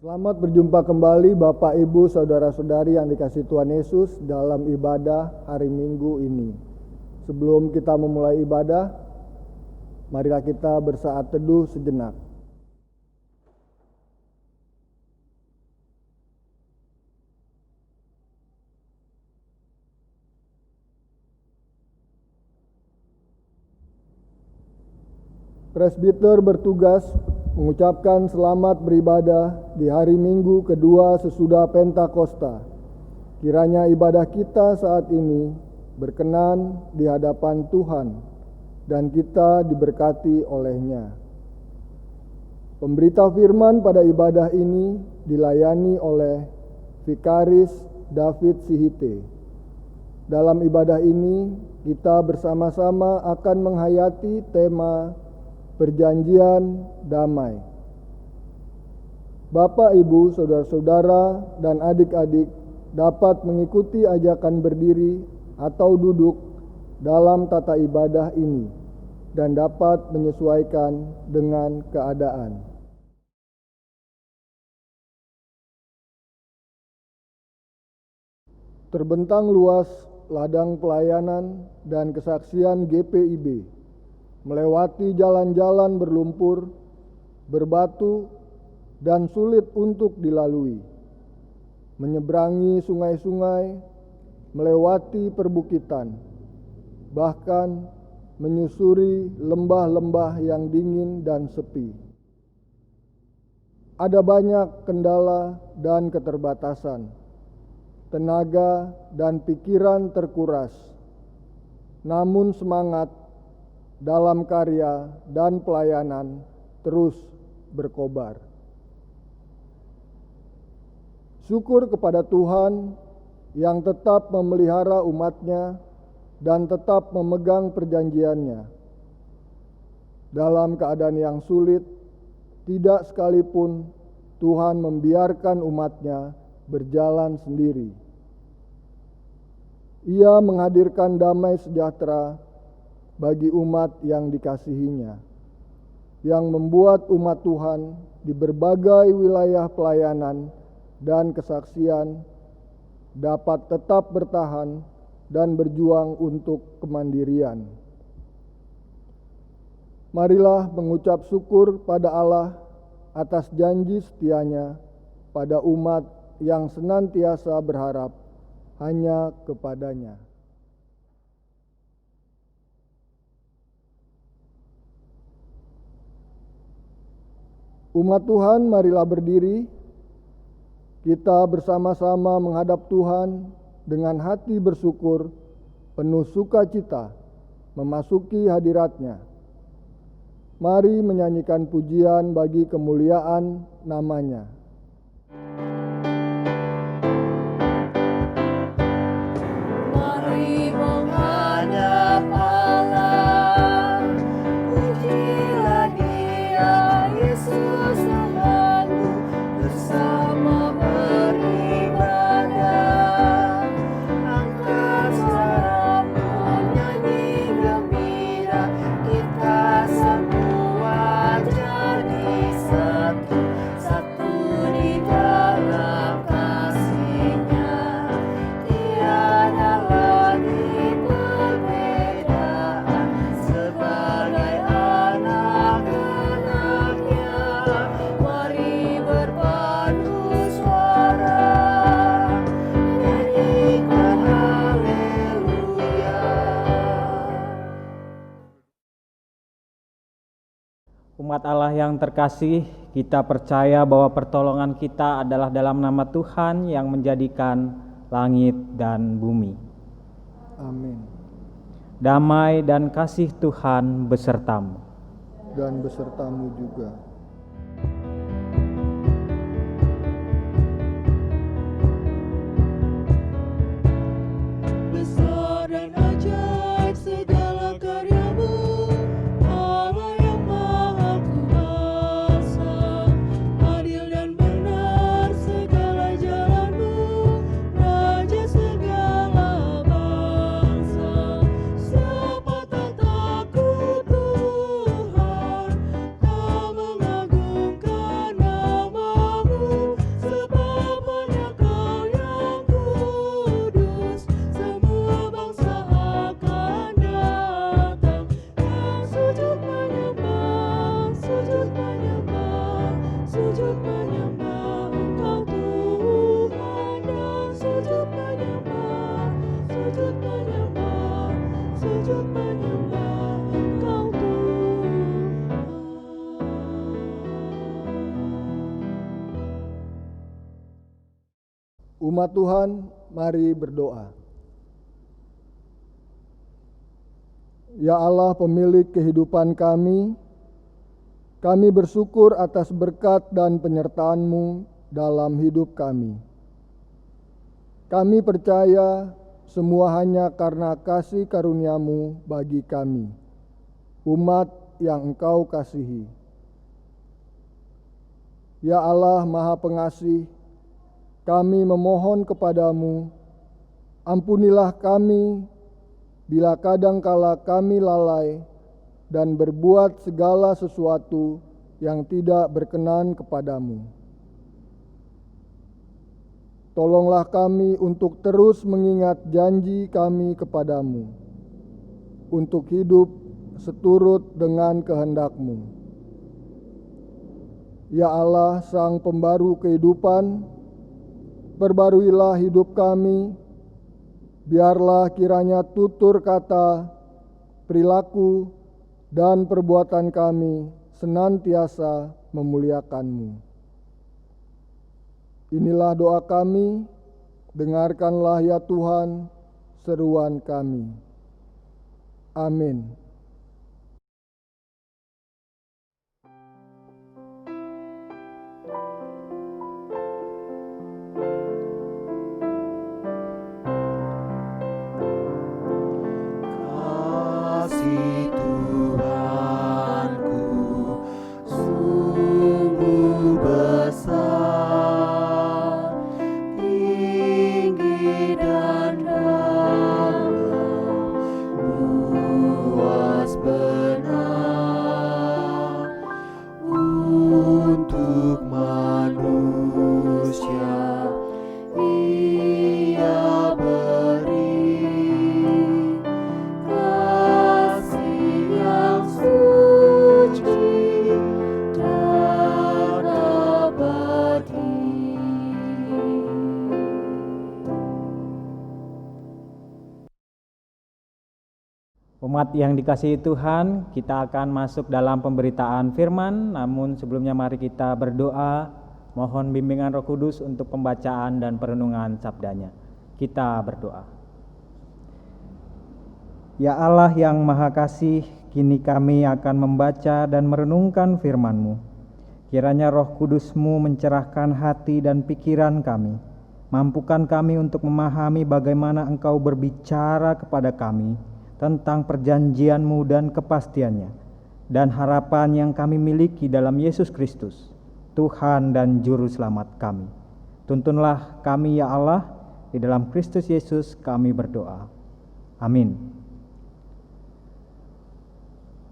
Selamat berjumpa kembali Bapak, Ibu, Saudara-saudari yang dikasihi Tuhan Yesus dalam ibadah hari Minggu ini. Sebelum kita memulai ibadah, marilah kita bersaat teduh sejenak. Presbiter bertugas mengucapkan selamat beribadah di hari Minggu kedua sesudah Pentakosta. Kiranya ibadah kita saat ini berkenan di hadapan Tuhan dan kita diberkati olehnya. Pemberita firman pada ibadah ini dilayani oleh Vikaris David Sihite. Dalam ibadah ini kita bersama-sama akan menghayati tema Perjanjian damai. Bapak, Ibu, saudara-saudara, dan adik-adik dapat mengikuti ajakan berdiri atau duduk dalam tata ibadah ini dan dapat menyesuaikan dengan keadaan. Terbentang luas ladang pelayanan dan kesaksian GPIB, melewati jalan-jalan berlumpur, berbatu, dan sulit untuk dilalui, menyeberangi sungai-sungai, melewati perbukitan, bahkan menyusuri lembah-lembah yang dingin dan sepi. Ada banyak kendala dan keterbatasan, tenaga dan pikiran terkuras, namun semangat dalam karya dan pelayanan terus berkobar. Syukur kepada Tuhan yang tetap memelihara umat-Nya dan tetap memegang perjanjiannya. Dalam keadaan yang sulit, tidak sekalipun Tuhan membiarkan umat-Nya berjalan sendiri. Ia menghadirkan damai sejahtera bagi umat yang dikasihinya, yang membuat umat Tuhan di berbagai wilayah pelayanan dan kesaksian dapat tetap bertahan dan berjuang untuk kemandirian. Marilah mengucap syukur pada Allah atas janji setianya pada umat yang senantiasa berharap hanya kepadanya. Umat Tuhan, marilah berdiri. Kita bersama-sama menghadap Tuhan dengan hati bersyukur, penuh sukacita, memasuki hadirat-Nya. Mari menyanyikan pujian bagi kemuliaan nama-Nya. Umat Allah yang terkasih, kita percaya bahwa pertolongan kita adalah dalam nama Tuhan yang menjadikan langit dan bumi. Amin. Damai dan kasih Tuhan besertamu. Dan besertamu juga. Besar dan ajaib segala karya-Mu, Allah yang Maha Kuasa. Adil dan benar segala jalan-Mu, Raja segala bangsa. Siapa tak takut Tuhan, tak sujud menyembah Engkau Tuhan. Umat Tuhan, mari berdoa. Ya Allah, pemilik kehidupan kami bersyukur atas berkat dan penyertaan-Mu dalam hidup kami. Kami percaya semua hanya karena kasih karunia-Mu bagi kami, umat yang Engkau kasihi. Ya Allah Maha Pengasih, kami memohon kepadamu, ampunilah kami bila kadangkala kami lalai dan berbuat segala sesuatu yang tidak berkenan kepadamu. Tolonglah kami untuk terus mengingat janji kami kepadamu, untuk hidup seturut dengan kehendak-Mu. Ya Allah, Sang Pembaru kehidupan, perbaruilah hidup kami, biarlah kiranya tutur kata, perilaku, dan perbuatan kami senantiasa memuliakan-Mu. Inilah doa kami, dengarkanlah ya Tuhan seruan kami. Amin. Kasih Tuhanku sungguh besar, tinggi dan dalam, luas benar, untuk manusia Ia beri kasih yang suci dan abadi. Umat yang dikasihi Tuhan, kita akan masuk dalam pemberitaan firman, namun sebelumnya mari kita berdoa, mohon bimbingan Roh Kudus untuk pembacaan dan perenungan sabdanya. Kita berdoa. Ya Allah yang Maha Kasih, kini kami akan membaca dan merenungkan firman-Mu. Kiranya Roh Kudus-Mu mencerahkan hati dan pikiran kami, mampukan kami untuk memahami bagaimana Engkau berbicara kepada kami tentang perjanjian-Mu dan kepastiannya, dan harapan yang kami miliki dalam Yesus Kristus, Tuhan dan Juru Selamat kami. Tuntunlah kami ya Allah, di dalam Kristus Yesus kami berdoa. Amin.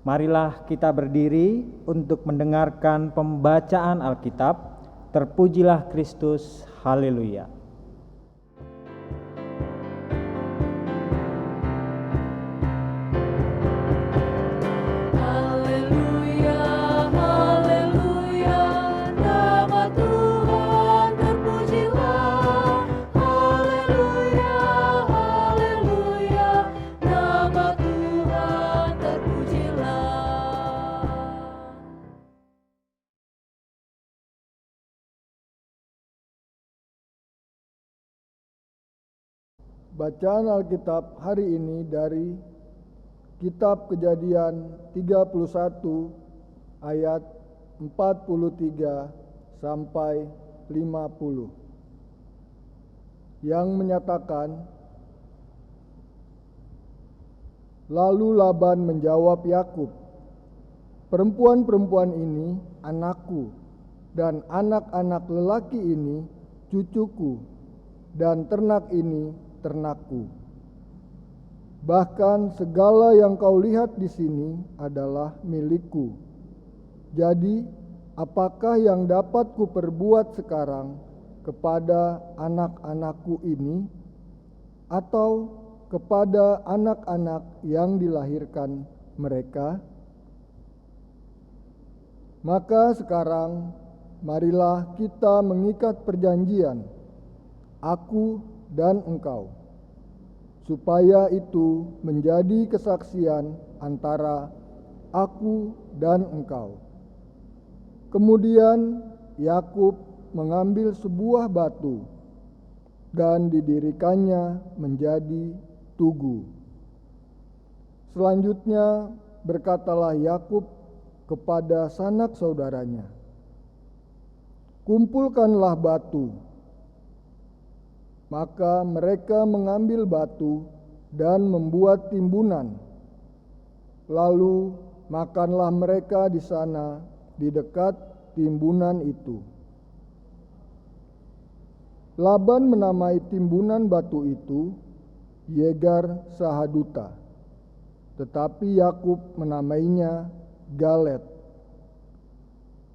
Marilah kita berdiri untuk mendengarkan pembacaan Alkitab. Terpujilah Kristus, haleluya. Haleluya, haleluya, nama Tuhan terpujilah. Haleluya, haleluya, nama Tuhan terpujilah. Bacaan Alkitab hari ini dari Kitab Kejadian 31 ayat 43 sampai 50 yang menyatakan, lalu Laban menjawab Yakub, perempuan-perempuan ini anakku, dan anak-anak lelaki ini cucuku, dan ternak ini ternakku. Bahkan segala yang kau lihat di sini adalah milikku. Jadi, apakah yang dapat kuperbuat sekarang kepada anak-anakku ini, atau kepada anak-anak yang dilahirkan mereka? Maka sekarang, marilah kita mengikat perjanjian, aku dan engkau, supaya itu menjadi kesaksian antara aku dan engkau." Kemudian Yakub mengambil sebuah batu dan didirikannya menjadi tugu. Selanjutnya berkatalah Yakub kepada sanak saudaranya, "Kumpulkanlah batu." Maka mereka mengambil batu dan membuat timbunan. Lalu makanlah mereka di sana di dekat timbunan itu. Laban menamai timbunan batu itu Yegar Sahaduta, tetapi Yakub menamainya Galet.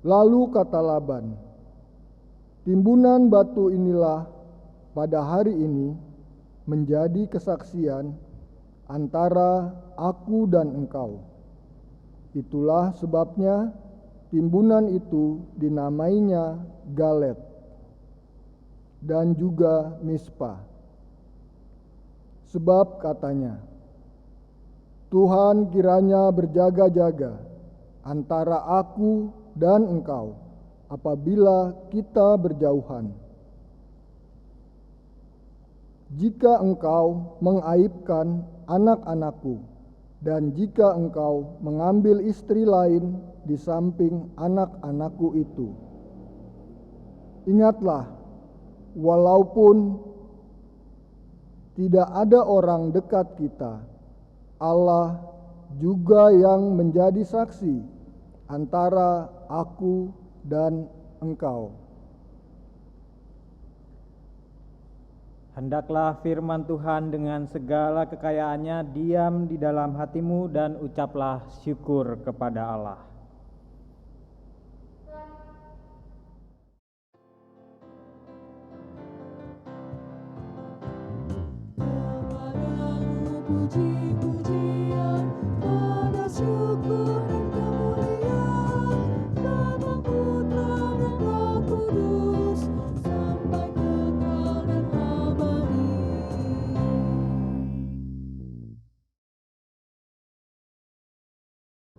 Lalu kata Laban, "Timbunan batu inilah pada hari ini menjadi kesaksian antara aku dan engkau." Itulah sebabnya timbunan itu dinamainya Galet dan juga Mispa. Sebab katanya, "Tuhan kiranya berjaga-jaga antara aku dan engkau apabila kita berjauhan. Jika engkau mengaibkan anak-anakku, dan jika engkau mengambil istri lain di samping anak-anakku itu. Ingatlah, walaupun tidak ada orang dekat kita, Allah juga yang menjadi saksi antara aku dan engkau." Hendaklah firman Tuhan dengan segala kekayaannya diam di dalam hatimu dan ucaplah syukur kepada Allah. Kepadamu puji-pujian, pada syukur dan kemuliaan, Bapa, Putra, dan Roh Kudus, sampai kekal dan abadi.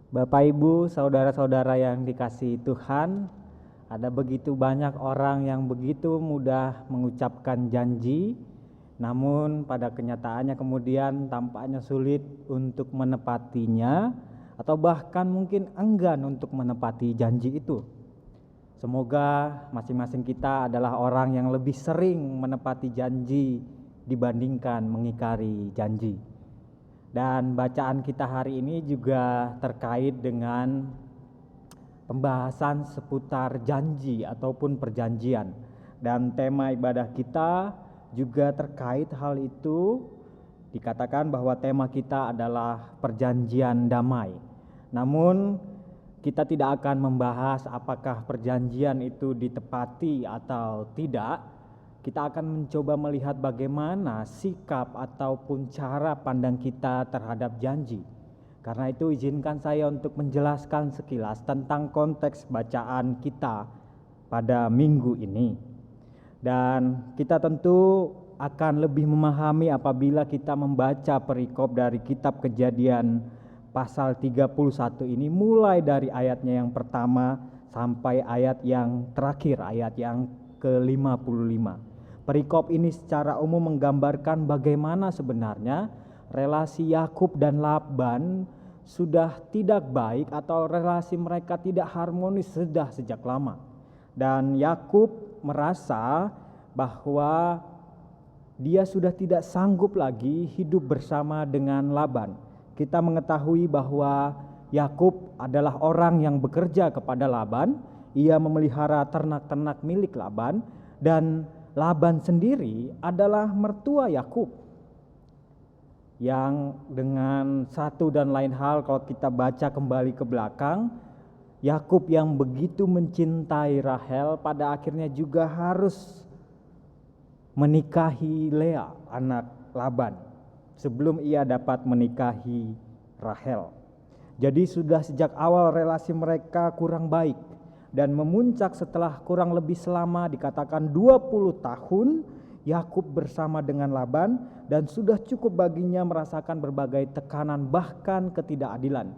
Bapak, Ibu, saudara-saudara yang dikasihi Tuhan, ada begitu banyak orang yang begitu mudah mengucapkan janji, namun pada kenyataannya kemudian tampaknya sulit untuk menepatinya, atau bahkan mungkin enggan untuk menepati janji itu. Semoga masing-masing kita adalah orang yang lebih sering menepati janji dibandingkan mengingkari janji. Dan bacaan kita hari ini juga terkait dengan pembahasan seputar janji ataupun perjanjian. Dan tema ibadah kita juga terkait hal itu. Dikatakan bahwa tema kita adalah perjanjian damai. Namun kita tidak akan membahas apakah perjanjian itu ditepati atau tidak. Kita akan mencoba melihat bagaimana sikap ataupun cara pandang kita terhadap janji. Karena itu izinkan saya untuk menjelaskan sekilas tentang konteks bacaan kita pada minggu ini. Dan kita tentu akan lebih memahami apabila kita membaca perikop dari kitab Kejadian pasal 31 ini, mulai dari ayatnya yang pertama sampai ayat yang terakhir, ayat yang ke-55. Perikop ini secara umum menggambarkan bagaimana sebenarnya relasi Yakub dan Laban sudah tidak baik atau relasi mereka tidak harmonis sudah sejak lama. Dan Yakub merasa bahwa dia sudah tidak sanggup lagi hidup bersama dengan Laban. Kita mengetahui bahwa Yakub adalah orang yang bekerja kepada Laban. Ia memelihara ternak-ternak milik Laban, dan Laban sendiri adalah mertua Yakub. Yang dengan satu dan lain hal, kalau kita baca kembali ke belakang, Yakub yang begitu mencintai Rahel pada akhirnya juga harus menikahi Lea, anak Laban, sebelum ia dapat menikahi Rahel. Jadi sudah sejak awal relasi mereka kurang baik, dan memuncak setelah kurang lebih selama dikatakan 20 tahun Yakub bersama dengan Laban dan sudah cukup baginya merasakan berbagai tekanan bahkan ketidakadilan.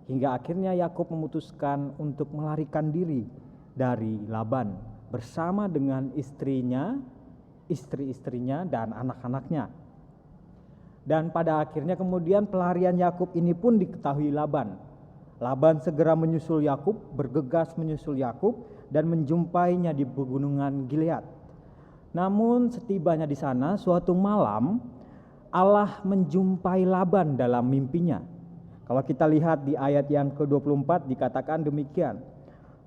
Hingga akhirnya Yakub memutuskan untuk melarikan diri dari Laban bersama dengan istrinya, istri-istrinya dan anak-anaknya. Dan pada akhirnya kemudian pelarian Yakub ini pun diketahui Laban. Laban segera menyusul Yakub, bergegas menyusul Yakub dan menjumpainya di pegunungan Gilead. Namun setibanya di sana suatu malam Allah menjumpai Laban dalam mimpinya. Kalau kita lihat di ayat yang ke-24 dikatakan demikian.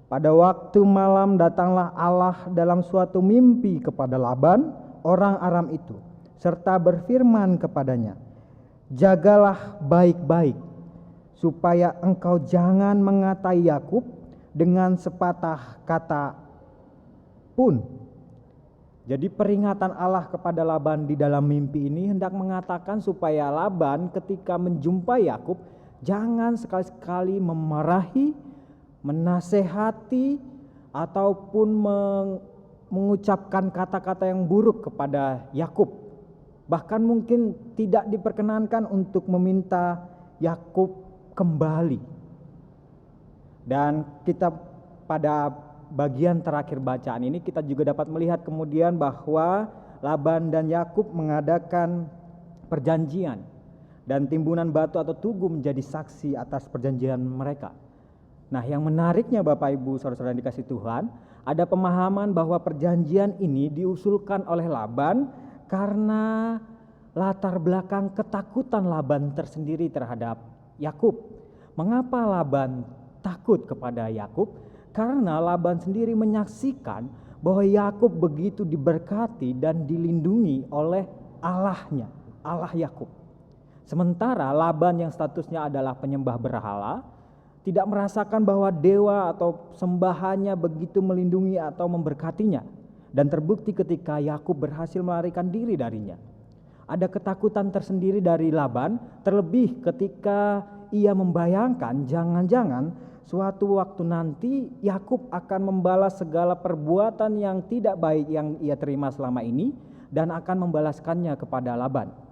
Pada waktu malam datanglah Allah dalam suatu mimpi kepada Laban, orang Aram itu, serta berfirman kepadanya, "Jagalah baik-baik, supaya engkau jangan mengatai Yakub dengan sepatah kata pun." Jadi peringatan Allah kepada Laban di dalam mimpi ini hendak mengatakan supaya Laban ketika menjumpai Yakub jangan sekali-sekali memarahi, menasehati ataupun mengucapkan kata-kata yang buruk kepada Yakub. Bahkan mungkin tidak diperkenankan untuk meminta Yakub kembali. Dan kita pada bagian terakhir bacaan ini kita juga dapat melihat kemudian bahwa Laban dan Yakub mengadakan perjanjian dan timbunan batu atau tugu menjadi saksi atas perjanjian mereka. Nah, yang menariknya Bapak Ibu saudara-saudara yang dikasihi Tuhan, ada pemahaman bahwa perjanjian ini diusulkan oleh Laban karena latar belakang ketakutan Laban tersendiri terhadap Yakub. Mengapa Laban takut kepada Yakub? Karena Laban sendiri menyaksikan bahwa Yakub begitu diberkati dan dilindungi oleh Allahnya, Allah Yakub. Sementara Laban yang statusnya adalah penyembah berhala, tidak merasakan bahwa dewa atau sembahannya begitu melindungi atau memberkatinya. Dan terbukti ketika Yakub berhasil melarikan diri darinya. Ada ketakutan tersendiri dari Laban, terlebih ketika ia membayangkan jangan-jangan suatu waktu nanti Yakub akan membalas segala perbuatan yang tidak baik yang ia terima selama ini dan akan membalaskannya kepada Laban.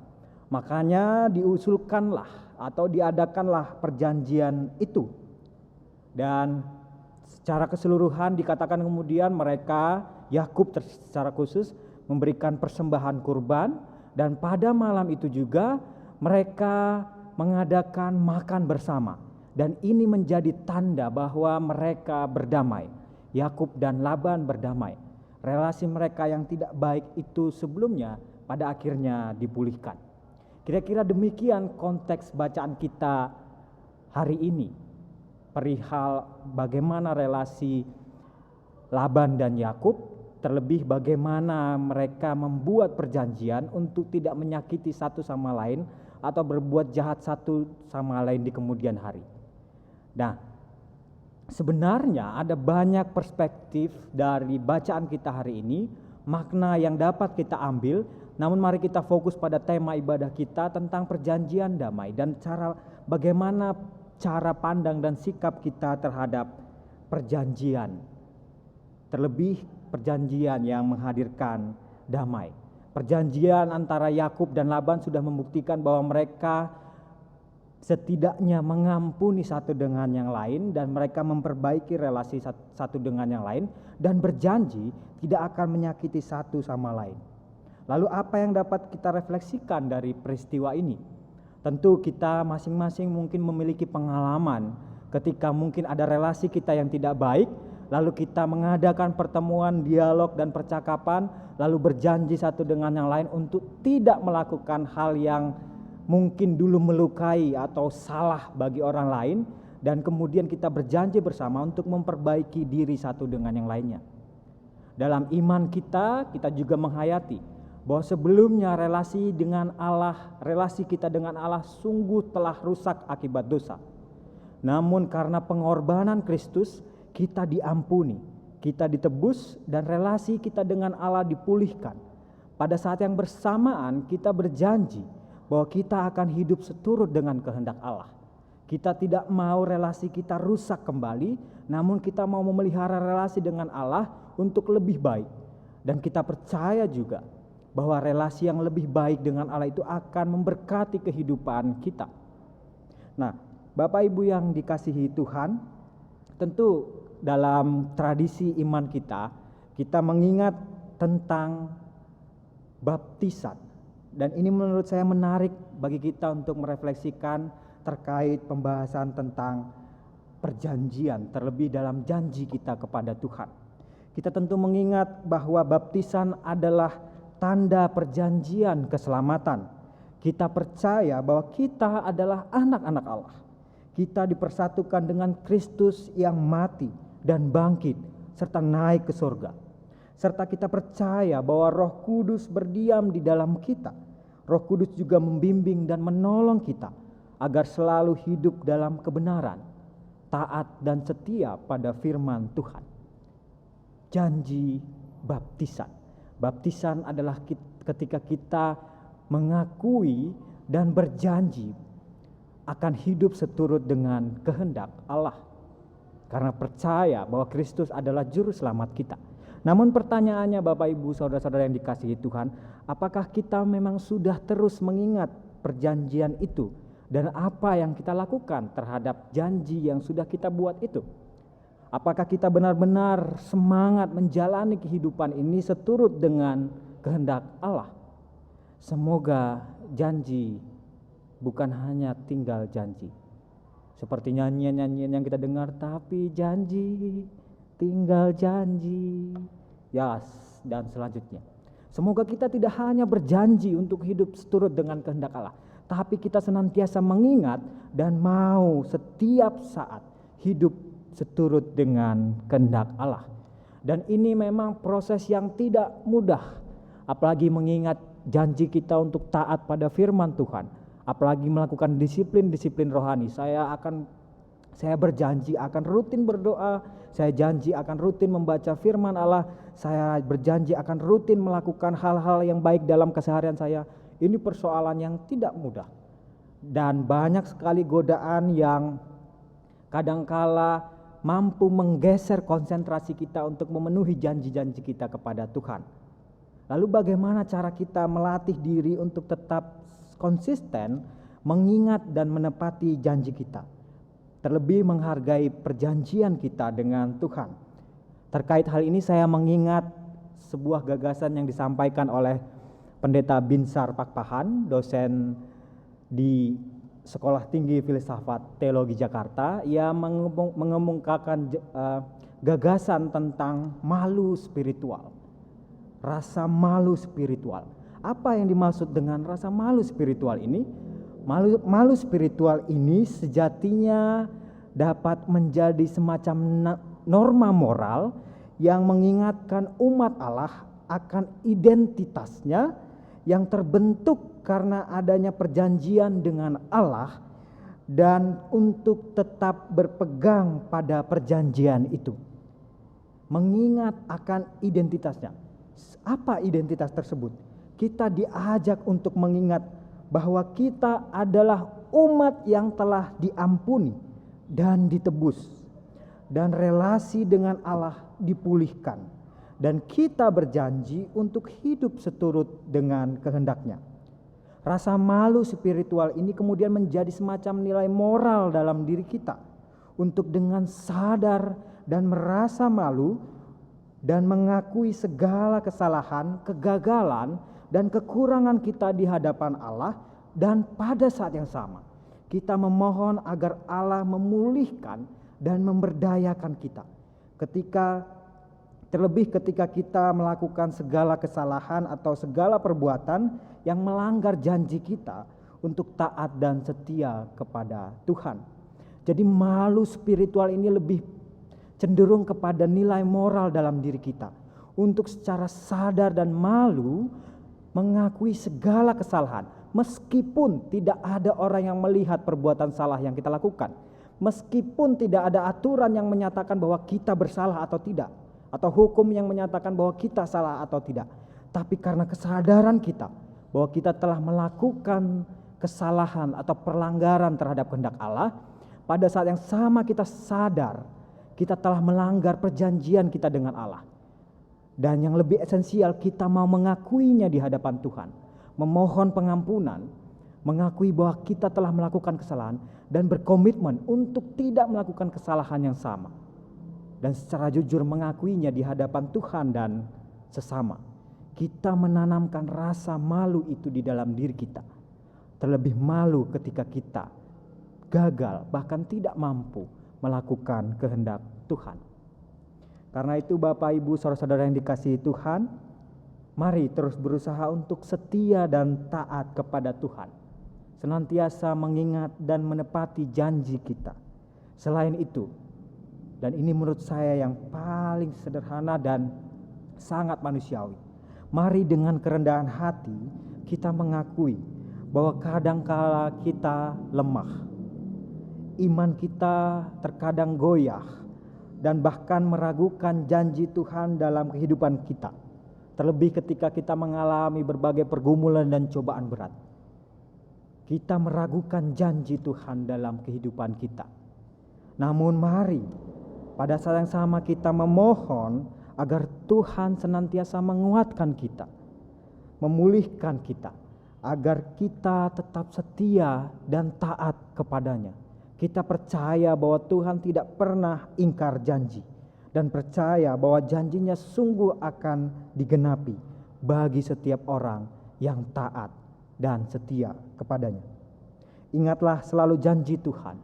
Makanya diusulkanlah atau diadakanlah perjanjian itu. Dan secara keseluruhan dikatakan kemudian mereka, Yakub secara khusus memberikan persembahan kurban, dan pada malam itu juga mereka mengadakan makan bersama. Dan ini menjadi tanda bahwa mereka berdamai. Yakub dan Laban berdamai. Relasi mereka yang tidak baik itu sebelumnya pada akhirnya dipulihkan. Kira-kira demikian konteks bacaan kita hari ini. Perihal bagaimana relasi Laban dan Yakub, terlebih bagaimana mereka membuat perjanjian untuk tidak menyakiti satu sama lain atau berbuat jahat satu sama lain di kemudian hari. Nah, sebenarnya ada banyak perspektif dari bacaan kita hari ini, makna yang dapat kita ambil, namun mari kita fokus pada tema ibadah kita tentang perjanjian damai dan bagaimana cara pandang dan sikap kita terhadap perjanjian. Terlebih perjanjian yang menghadirkan damai. Perjanjian antara Yakub dan Laban sudah membuktikan bahwa mereka setidaknya mengampuni satu dengan yang lain dan mereka memperbaiki relasi satu dengan yang lain dan berjanji tidak akan menyakiti satu sama lain. Lalu apa yang dapat kita refleksikan dari peristiwa ini? Tentu kita masing-masing mungkin memiliki pengalaman ketika mungkin ada relasi kita yang tidak baik, lalu kita mengadakan pertemuan, dialog dan percakapan, lalu berjanji satu dengan yang lain untuk tidak melakukan hal yang mungkin dulu melukai atau salah bagi orang lain, dan kemudian kita berjanji bersama untuk memperbaiki diri satu dengan yang lainnya. Dalam iman kita juga menghayati bahwa sebelumnya relasi kita dengan Allah sungguh telah rusak akibat dosa. Namun karena pengorbanan Kristus kita diampuni, kita ditebus dan relasi kita dengan Allah dipulihkan. Pada saat yang bersamaan kita berjanji bahwa kita akan hidup seturut dengan kehendak Allah. Kita tidak mau relasi kita rusak kembali, namun kita mau memelihara relasi dengan Allah untuk lebih baik. Dan kita percaya juga bahwa relasi yang lebih baik dengan Allah itu akan memberkati kehidupan kita. Nah, Bapak Ibu yang dikasihi Tuhan, tentu dalam tradisi iman kita mengingat tentang baptisan. Dan ini menurut saya menarik bagi kita untuk merefleksikan terkait pembahasan tentang perjanjian, terlebih dalam janji kita kepada Tuhan. Kita tentu mengingat bahwa baptisan adalah tanda perjanjian keselamatan. Kita percaya bahwa kita adalah anak-anak Allah. Kita dipersatukan dengan Kristus yang mati dan bangkit serta naik ke surga. Serta kita percaya bahwa Roh Kudus berdiam di dalam kita. Roh Kudus juga membimbing dan menolong kita agar selalu hidup dalam kebenaran, taat dan setia pada firman Tuhan. Janji baptisan. Baptisan adalah ketika kita mengakui dan berjanji akan hidup seturut dengan kehendak Allah, karena percaya bahwa Kristus adalah juru selamat kita. Namun pertanyaannya Bapak Ibu saudara-saudara yang dikasihi Tuhan, apakah kita memang sudah terus mengingat perjanjian itu dan apa yang kita lakukan terhadap janji yang sudah kita buat itu? Apakah kita benar-benar semangat menjalani kehidupan ini seturut dengan kehendak Allah? Semoga janji bukan hanya tinggal janji. Seperti nyanyian-nyanyian yang kita dengar, tapi janji, tinggal janji, dan selanjutnya. Semoga kita tidak hanya berjanji untuk hidup seturut dengan kehendak Allah, tapi kita senantiasa mengingat dan mau setiap saat hidup seturut dengan kehendak Allah. Dan ini memang proses yang tidak mudah, apalagi mengingat janji kita untuk taat pada firman Tuhan, apalagi melakukan disiplin-disiplin rohani. Saya berjanji akan rutin berdoa, saya janji akan rutin membaca firman Allah, saya berjanji akan rutin melakukan hal-hal yang baik dalam keseharian saya. Ini persoalan yang tidak mudah. Dan banyak sekali godaan yang kadangkala mampu menggeser konsentrasi kita untuk memenuhi janji-janji kita kepada Tuhan. Lalu bagaimana cara kita melatih diri untuk tetap konsisten mengingat dan menepati janji kita, terlebih menghargai perjanjian kita dengan Tuhan? Terkait hal ini saya mengingat sebuah gagasan yang disampaikan oleh Pendeta Binsar Pakpahan, dosen di Sekolah Tinggi Filsafat Teologi Jakarta. Ia mengemukakan gagasan tentang malu spiritual, rasa malu spiritual. Apa yang dimaksud dengan rasa malu spiritual ini? Malu spiritual ini sejatinya dapat menjadi semacam norma moral yang mengingatkan umat Allah akan identitasnya yang terbentuk karena adanya perjanjian dengan Allah, dan untuk tetap berpegang pada perjanjian itu. Mengingat akan identitasnya. Apa identitas tersebut? Kita diajak untuk mengingat bahwa kita adalah umat yang telah diampuni dan ditebus, dan relasi dengan Allah dipulihkan, dan kita berjanji untuk hidup seturut dengan kehendak-Nya. Rasa malu spiritual ini kemudian menjadi semacam nilai moral dalam diri kita untuk dengan sadar dan merasa malu dan mengakui segala kesalahan, kegagalan, dan kekurangan kita di hadapan Allah, dan pada saat yang sama kita memohon agar Allah memulihkan dan memberdayakan kita terlebih ketika kita melakukan segala kesalahan atau segala perbuatan yang melanggar janji kita untuk taat dan setia kepada Tuhan. Jadi malu spiritual ini lebih cenderung kepada nilai moral dalam diri kita untuk secara sadar dan malu mengakui segala kesalahan, meskipun tidak ada orang yang melihat perbuatan salah yang kita lakukan, meskipun tidak ada aturan yang menyatakan bahwa kita bersalah atau tidak, atau hukum yang menyatakan bahwa kita salah atau tidak. Tapi karena kesadaran kita bahwa kita telah melakukan kesalahan atau pelanggaran terhadap kehendak Allah, pada saat yang sama kita sadar kita telah melanggar perjanjian kita dengan Allah. Dan yang lebih esensial, kita mau mengakuinya di hadapan Tuhan, memohon pengampunan, mengakui bahwa kita telah melakukan kesalahan dan berkomitmen untuk tidak melakukan kesalahan yang sama. Dan secara jujur mengakuinya di hadapan Tuhan dan sesama. Kita menanamkan rasa malu itu di dalam diri kita. Terlebih malu ketika kita gagal, bahkan tidak mampu melakukan kehendak Tuhan. Karena itu Bapak Ibu saudara-saudara yang dikasihi Tuhan, mari terus berusaha untuk setia dan taat kepada Tuhan. Senantiasa mengingat dan menepati janji kita. Selain itu, dan ini menurut saya yang paling sederhana dan sangat manusiawi, mari dengan kerendahan hati kita mengakui bahwa kadangkala kita lemah. Iman kita terkadang goyah dan bahkan meragukan janji Tuhan dalam kehidupan kita. Terlebih ketika kita mengalami berbagai pergumulan dan cobaan berat. Kita meragukan janji Tuhan dalam kehidupan kita. Namun mari pada saat yang sama kita memohon agar Tuhan senantiasa menguatkan kita, memulihkan kita, agar kita tetap setia dan taat kepadanya. Kita percaya bahwa Tuhan tidak pernah ingkar janji dan percaya bahwa janjinya sungguh akan digenapi bagi setiap orang yang taat dan setia kepadanya. Ingatlah selalu janji Tuhan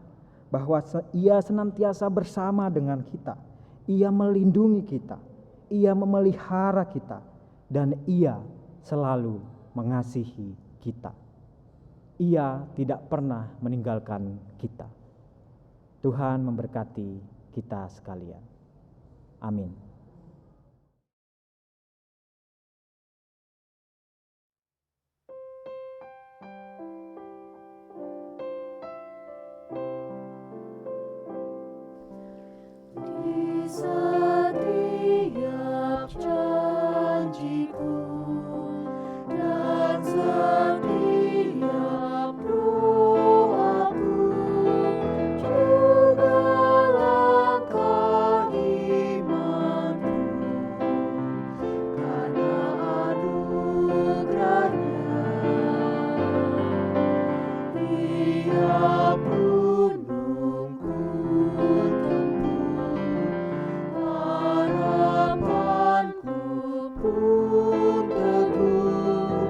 bahwa Ia senantiasa bersama dengan kita. Ia melindungi kita, Ia memelihara kita, dan Ia selalu mengasihi kita. Ia tidak pernah meninggalkan kita. Tuhan memberkati kita sekalian. Amin. Di setiap janjiku dan setiap doaku, juga langkah imanku, karena anugerahnya. Tiap gunungku tempuh, harapanku pun teguh,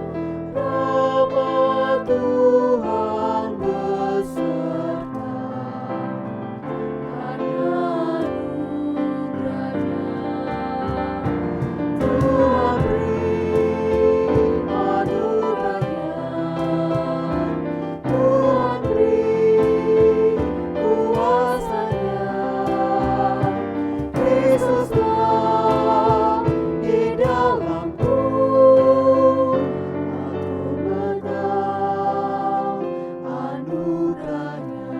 rahmat Tuhan beserta, hanya anugerahnya. Tuhan beri anugerahnya, Tuhan beri kuasanya. Kristuslah di dalamku, aku menang anugerahnya.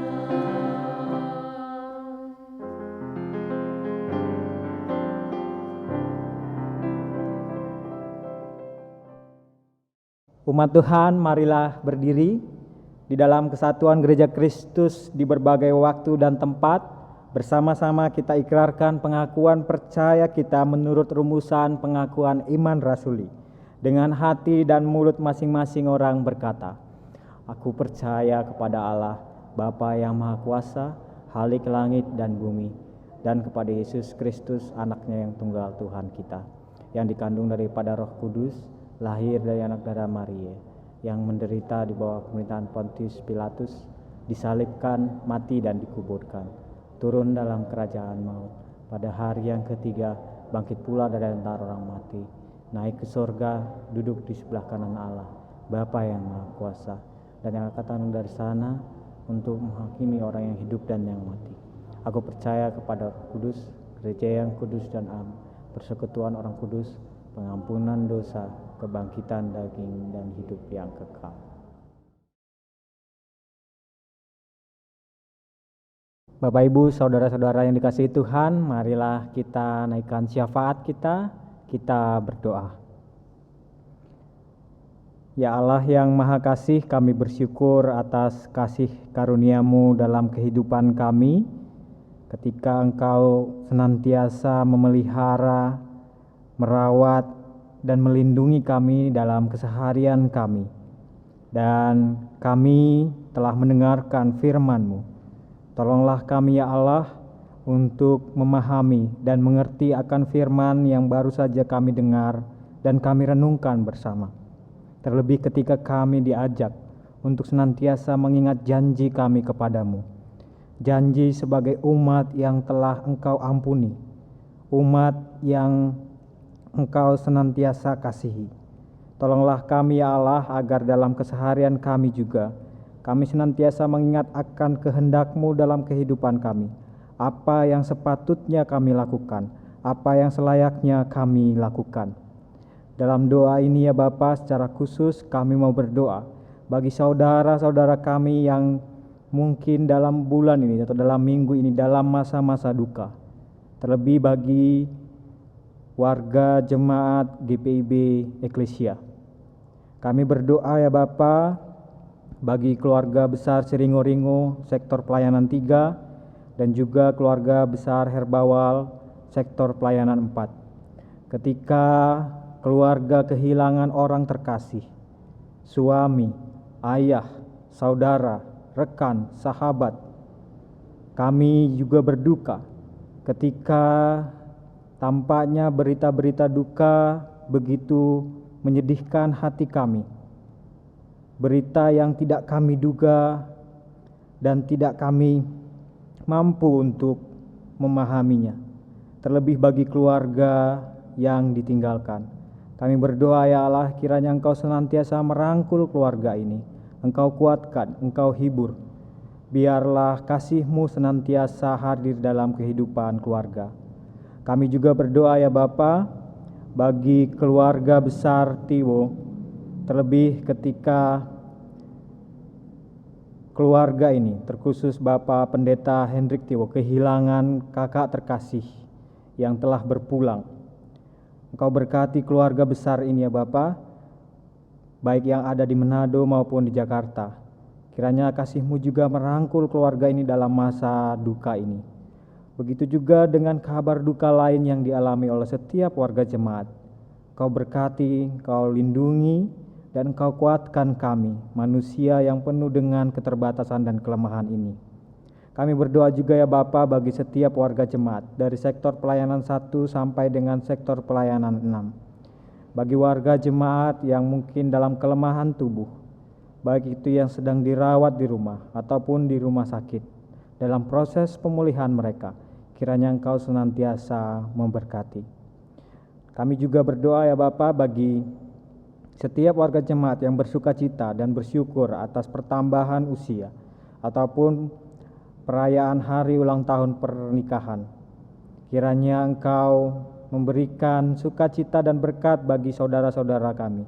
Umat Tuhan, marilah berdiri di dalam kesatuan Gereja Kristus di berbagai waktu dan tempat. Bersama-sama kita ikrarkan pengakuan percaya kita menurut rumusan pengakuan iman rasuli. Dengan hati dan mulut masing-masing orang berkata, "Aku percaya kepada Allah, Bapa yang Maha Kuasa, Khalik langit dan bumi, dan kepada Yesus Kristus, anaknya yang tunggal Tuhan kita, yang dikandung daripada Roh Kudus, lahir dari anak darah Maria, yang menderita di bawah pemerintahan Pontius Pilatus, disalibkan, mati dan dikuburkan, turun dalam kerajaan maut, pada hari yang ketiga bangkit pula dari antara orang mati, naik ke sorga, duduk di sebelah kanan Allah, Bapa yang Maha Kuasa, dan yang akan datang dari sana untuk menghakimi orang yang hidup dan yang mati. Aku percaya kepada Roh Kudus, gereja yang kudus dan am, persekutuan orang kudus, pengampunan dosa, kebangkitan daging, dan hidup yang kekal." Bapak Ibu saudara-saudara yang dikasihi Tuhan, marilah kita naikkan syafaat kita berdoa. Ya Allah yang Maha Kasih, kami bersyukur atas kasih karunia-Mu dalam kehidupan kami, ketika Engkau senantiasa memelihara, merawat, dan melindungi kami dalam keseharian kami. Dan kami telah mendengarkan firman-Mu. Tolonglah kami ya Allah untuk memahami dan mengerti akan firman yang baru saja kami dengar dan kami renungkan bersama. Terlebih ketika kami diajak untuk senantiasa mengingat janji kami kepadamu. Janji sebagai umat yang telah Engkau ampuni, umat yang Engkau senantiasa kasihi. Tolonglah kami ya Allah agar dalam keseharian kami juga kami senantiasa mengingat akan kehendak-Mu dalam kehidupan kami. Apa yang sepatutnya kami lakukan, apa yang selayaknya kami lakukan. Dalam doa ini ya Bapa, secara khusus kami mau berdoa bagi saudara-saudara kami yang mungkin dalam bulan ini atau dalam minggu ini dalam masa-masa duka. Terlebih bagi warga jemaat GPIB Eklesia. Kami berdoa ya Bapa bagi keluarga besar Siringo-Ringo sektor pelayanan 3 dan juga keluarga besar Herbawal sektor pelayanan 4. Ketika keluarga kehilangan orang terkasih, suami, ayah, saudara, rekan, sahabat, kami juga berduka ketika tampaknya berita-berita duka begitu menyedihkan hati kami. Berita yang tidak kami duga dan tidak kami mampu untuk memahaminya. Terlebih bagi keluarga yang ditinggalkan. Kami berdoa ya Allah, kiranya Engkau senantiasa merangkul keluarga ini. Engkau kuatkan, Engkau hibur. Biarlah kasih-Mu senantiasa hadir dalam kehidupan keluarga. Kami juga berdoa ya Bapa bagi keluarga besar Tiwo, terlebih ketika keluarga ini, terkhusus Bapak Pendeta Hendrik Tiwo, kehilangan kakak terkasih yang telah berpulang. Engkau berkati keluarga besar ini ya Bapa, baik yang ada di Manado maupun di Jakarta. Kiranya kasih-Mu juga merangkul keluarga ini dalam masa duka ini. Begitu juga dengan kabar duka lain yang dialami oleh setiap warga jemaat. Kau berkati, Kau lindungi, dan Kau kuatkan kami, manusia yang penuh dengan keterbatasan dan kelemahan ini. Kami berdoa juga ya Bapa bagi setiap warga jemaat, dari sektor pelayanan 1 sampai dengan sektor pelayanan 6. Bagi warga jemaat yang mungkin dalam kelemahan tubuh, baik itu yang sedang dirawat di rumah ataupun di rumah sakit, dalam proses pemulihan mereka, kiranya Engkau senantiasa memberkati. Kami juga berdoa ya Bapa bagi setiap warga jemaat yang bersukacita dan bersyukur atas pertambahan usia ataupun perayaan hari ulang tahun pernikahan. Kiranya Engkau memberikan sukacita dan berkat bagi saudara-saudara kami.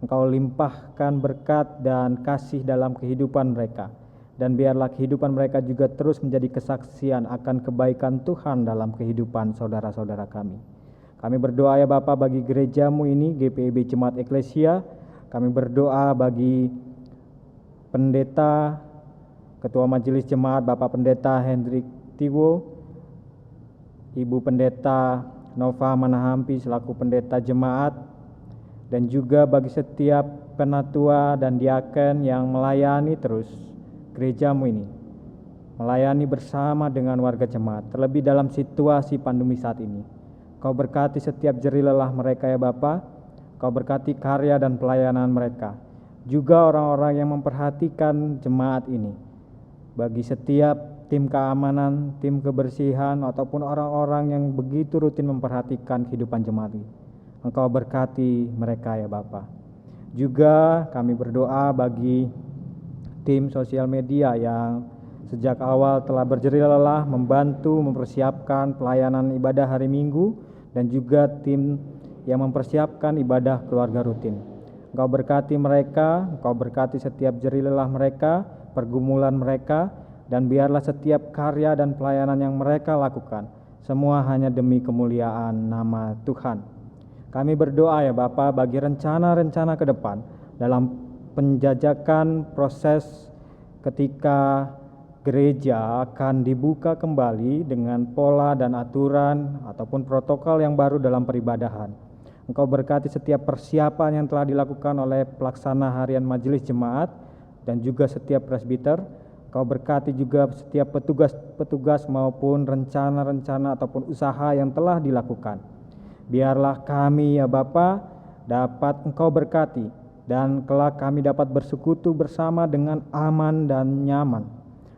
Engkau limpahkan berkat dan kasih dalam kehidupan mereka. Dan biarlah kehidupan mereka juga terus menjadi kesaksian akan kebaikan Tuhan dalam kehidupan saudara-saudara kami. Kami berdoa ya Bapa bagi gereja-Mu ini, GPIB Jemaat Eklesia. Kami berdoa bagi pendeta, Ketua Majelis Jemaat Bapak Pendeta Hendrik Tiwo, Ibu Pendeta Nova Manahampi selaku pendeta jemaat, dan juga bagi setiap penatua dan diaken yang melayani terus gereja-Mu ini, melayani bersama dengan warga jemaat, terlebih dalam situasi pandemi saat ini. Kau berkati setiap jerih lelah mereka ya Bapa. Kau berkati karya dan pelayanan mereka, juga orang-orang yang memperhatikan jemaat ini, bagi setiap tim keamanan, tim kebersihan, ataupun orang-orang yang begitu rutin memperhatikan kehidupan jemaat ini. Engkau berkati mereka ya Bapa. Juga kami berdoa bagi tim sosial media yang sejak awal telah berjerih lelah membantu mempersiapkan pelayanan ibadah hari Minggu, dan juga tim yang mempersiapkan ibadah keluarga rutin. Engkau berkati mereka, Engkau berkati setiap jerih lelah mereka, pergumulan mereka, dan biarlah setiap karya dan pelayanan yang mereka lakukan semua hanya demi kemuliaan nama Tuhan. Kami berdoa ya Bapa bagi rencana-rencana ke depan dalam penjajakan proses ketika gereja akan dibuka kembali dengan pola dan aturan ataupun protokol yang baru dalam peribadahan. Engkau berkati setiap persiapan yang telah dilakukan oleh pelaksana harian majelis jemaat dan juga setiap presbiter. Engkau berkati juga setiap petugas-petugas maupun rencana-rencana ataupun usaha yang telah dilakukan. Biarlah kami ya Bapa dapat Engkau berkati dan kelak kami dapat bersekutu bersama dengan aman dan nyaman,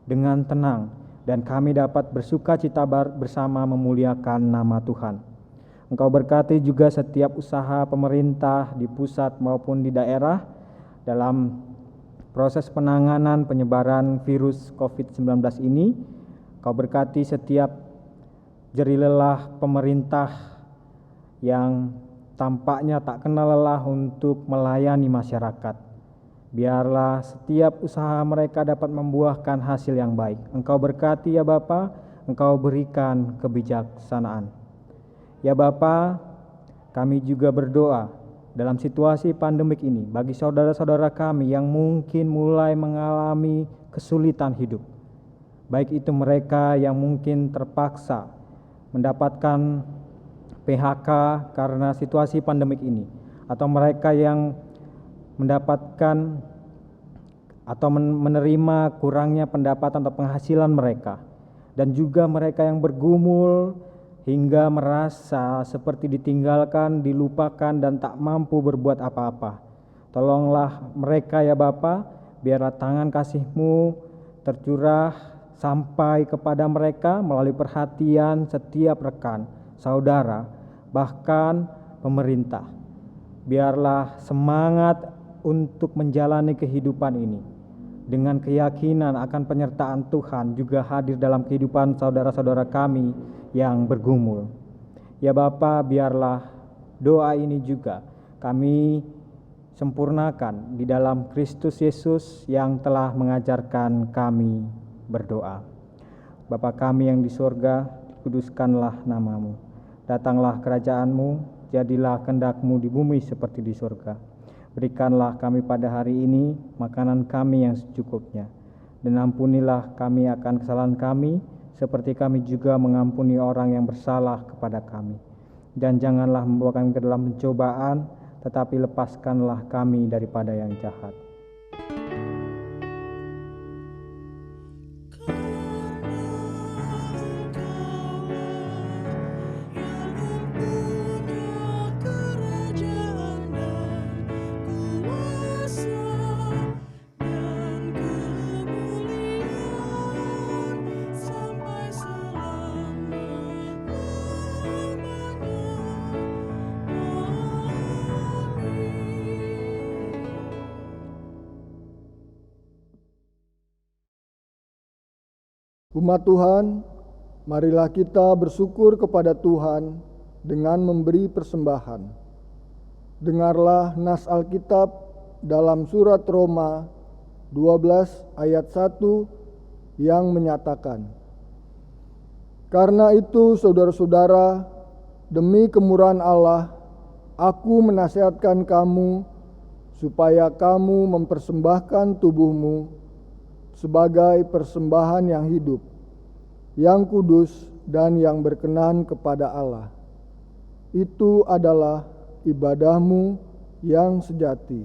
dengan tenang, dan kami dapat bersuka cita bersama memuliakan nama Tuhan. Engkau berkati juga setiap usaha pemerintah di pusat maupun di daerah dalam proses penanganan penyebaran virus COVID-19 ini. Engkau berkati setiap jerih lelah pemerintah yang tampaknya tak kenal lelah untuk melayani masyarakat. Biarlah setiap usaha mereka dapat membuahkan hasil yang baik. Engkau berkati ya Bapa, Engkau berikan kebijaksanaan. Ya Bapa, kami juga berdoa dalam situasi pandemik ini bagi saudara-saudara kami yang mungkin mulai mengalami kesulitan hidup. Baik itu mereka yang mungkin terpaksa mendapatkan PHK karena situasi pandemik ini, atau mereka yang mendapatkan atau menerima kurangnya pendapatan atau penghasilan mereka, dan juga mereka yang bergumul hingga merasa seperti ditinggalkan, dilupakan, dan tak mampu berbuat apa-apa. Tolonglah mereka ya Bapa, biarlah tangan kasih-Mu tercurah sampai kepada mereka melalui perhatian setiap rekan, saudara, bahkan pemerintah. Biarlah semangat untuk menjalani kehidupan ini dengan keyakinan akan penyertaan Tuhan juga hadir dalam kehidupan saudara-saudara kami yang bergumul. Ya Bapa, biarlah doa ini juga kami sempurnakan di dalam Kristus Yesus yang telah mengajarkan kami berdoa. Bapa kami yang di surga, kuduskanlah nama-Mu. Datanglah kerajaan-Mu, jadilah kehendak-Mu di bumi seperti di surga. Berikanlah kami pada hari ini makanan kami yang secukupnya, dan ampunilah kami akan kesalahan kami, seperti kami juga mengampuni orang yang bersalah kepada kami. Dan janganlah membawa kami ke dalam pencobaan, tetapi lepaskanlah kami daripada yang jahat. Umat Tuhan, marilah kita bersyukur kepada Tuhan dengan memberi persembahan. Dengarlah nas Alkitab dalam surat Roma 12 ayat 1 yang menyatakan, "Karena itu saudara-saudara, demi kemurahan Allah, aku menasihatkan kamu supaya kamu mempersembahkan tubuhmu sebagai persembahan yang hidup, yang kudus dan yang berkenan kepada Allah. Itu adalah ibadahmu yang sejati."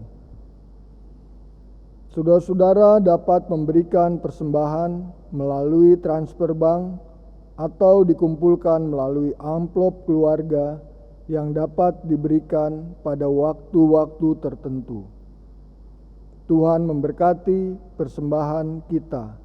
Saudara-saudara dapat memberikan persembahan melalui transfer bank atau dikumpulkan melalui amplop keluarga yang dapat diberikan pada waktu-waktu tertentu. Tuhan memberkati persembahan kita.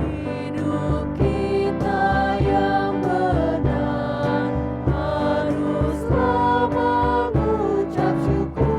Hidup kita yang benar haruslah mengucap syukur.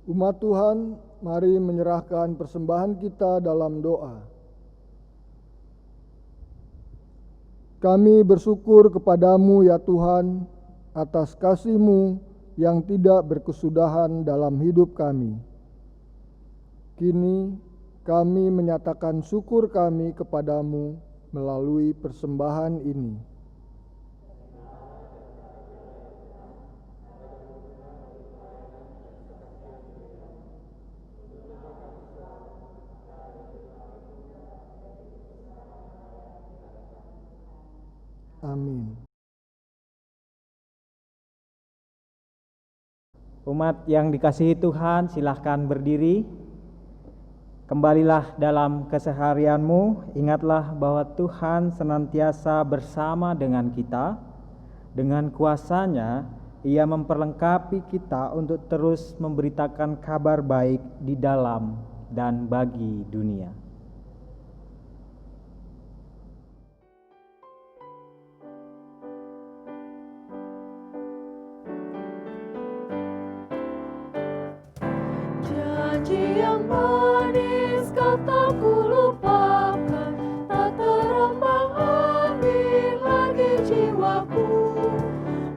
Umat Tuhan, mari menyerahkan persembahan kita dalam doa. Kami bersyukur kepadamu ya Tuhan atas kasih-Mu yang tidak berkesudahan dalam hidup kami. Kini kami menyatakan syukur kami kepadamu melalui persembahan ini. Amin. Umat yang dikasihi Tuhan, silahkan berdiri. Kembalilah dalam keseharianmu. Ingatlah bahwa Tuhan senantiasa bersama dengan kita. Dengan kuasa-Nya, Ia memperlengkapi kita untuk terus memberitakan kabar baik di dalam dan bagi dunia. Janji yang manis kau tak kulupakan, tak terombang-ambing lagi jiwaku.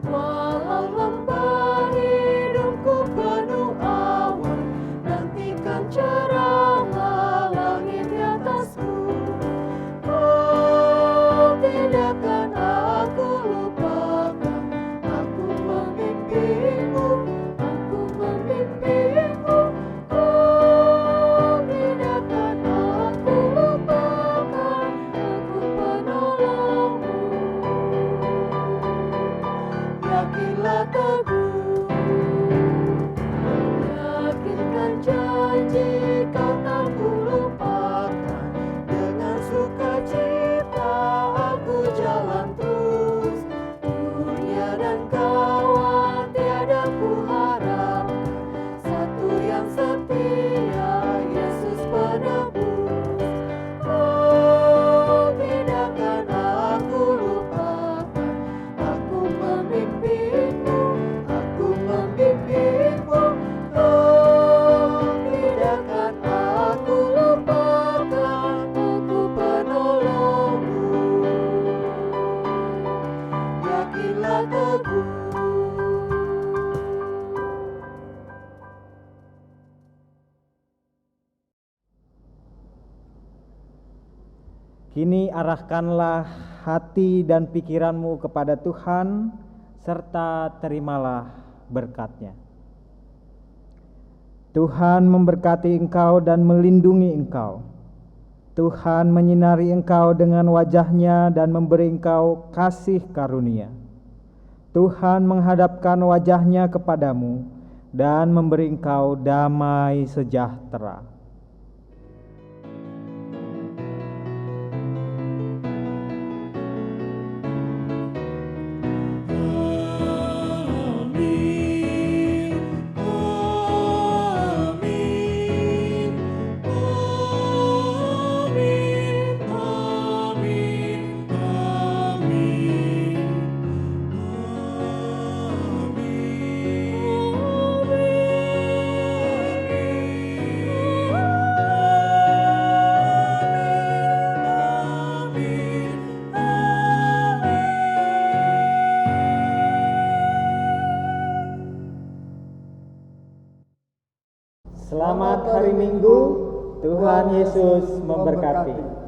Walau lembah hidupku penuh awan, nantikan cerahlah langit di atasku. Oh, tidak akan aku lupakan, aku memimpimu, aku memimpimu. Oh, tidak akan aku lupakan, aku penolongmu. Yakinlah teguh, yakinkan janji kau tak kulupakan. Dengan sukacita aku jalan terus, dunia dan kawan tiada kuharapkan, satu yang setia, Yesus penebus. Oh, tidak akan aku lupakan, aku memimpimu, aku memimpimu. Oh, tidak akan aku lupakan, aku penolongmu. Yakinlah teguh. Kini arahkanlah hati dan pikiranmu kepada Tuhan, serta terimalah berkat-Nya. Tuhan memberkati engkau dan melindungi engkau. Tuhan menyinari engkau dengan wajah-Nya dan memberi engkau kasih karunia. Tuhan menghadapkan wajah-Nya kepadamu dan memberi engkau damai sejahtera. Selamat hari Minggu, Tuhan Yesus memberkati.